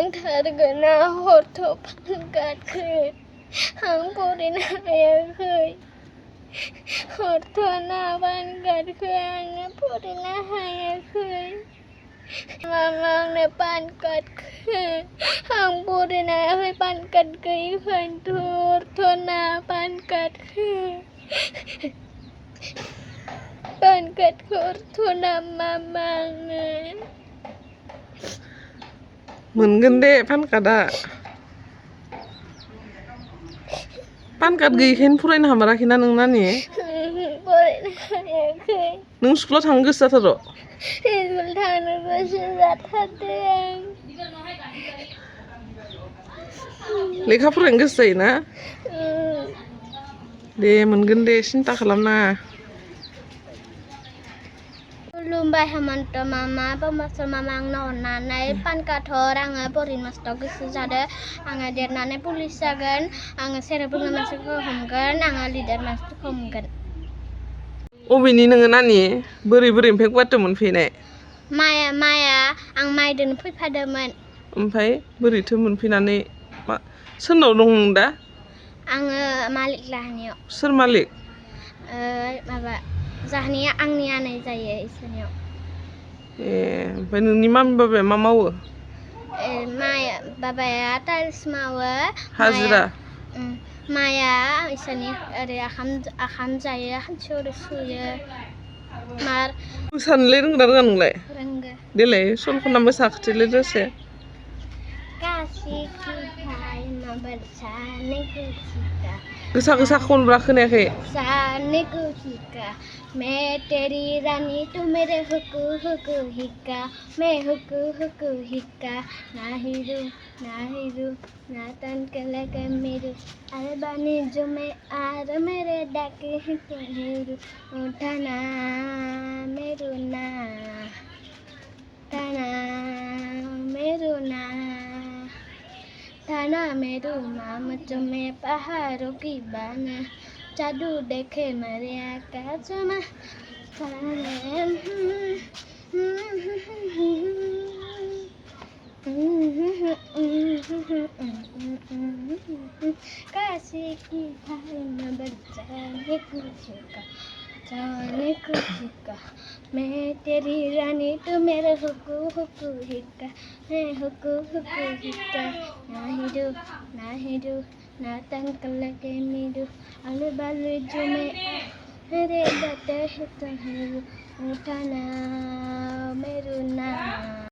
नांथारगोन हरथ'फानगारखो आं फरायनो हायाखै हरथ'ना फानगारखो आङो फरायनो हायाखै मामा आंनो पान कार्डखो आं फरायनो हायाखै पान कार्ड गैयिखायनोथ' हरथ'ना पान कार्डखो पान कार्डखौ हरथ'ना मामा आंनो मोनगोन दे पान कार्डआ पान कार्ड गैयिखायनो फरायनो हामाराखैना नों नानि फरायनो हायाखै नों स्कुलाव थांनो गोसो जाथार' स्कुल थांनो गोसो जाथारदों लेखा फरायनो गोसो जायोना दे मोनगोन दे सिन्था खालामनाङा खुलुमबाय हेमन्त मामा मास्टार मामा आंनो अननानै पान कार्ड हर आङो फरेन मास्टाराव गोसो जादों आङो देरनानै पुलिस जागोन आङो सेरेब लोंनाय मानसिखौ हमगोन आङो लिडार मानसिखौ हमगोन अबेनि नोङो नानि बोरै ओमफ्राय गुवाहाटीयाव मोनफैनाय माया आं माइदोनो फैफादोंमोन ओमफ्राय बोरैथो मोनफैनानै सोरनाव दं नों दा आङो मालिक लाहानियाव सोर मालिक माबा जाहानिया आंनि आनै जायो इसोरनियाव ए ओमफ्राय नोंनि मामि बाबाया मा मावो माया बाबाया टाइल्स मावो हाजिरा माया इसोरनि ओरै आखाम जायो हान्थि ओरै सुयो मोसानोलाय रोंगोना रोङा नोंलाय रोंगो देलाय सल खनना मोसाखोथिलाय दसे गोसा खनब्रा खोनायाखै मैं तेरी रानी तू मेरे हुकू हुकू हिक्का मैं हुकू हुकू हिक्का ना हिरू ना तन के लगे मेरू अरे बानी जो मैं आर मेरे डाके हिक्को हिरू उठाना मेरू ना ठाना मेरू ना ठाना मेरू नाम जो मैं पहाड़ों की बाना जादू देखे मेरे आकाश में काशी की खाई में बचाने कुछ का मैं तेरी रानी तू मेरे हुकू हुकू हिक्का मैं हुकू हुकू हिक्का ना हिरू ना तंक लगे मेरू आलू बालू जो मैं मेरे बटे तो है उठाना मेरू ना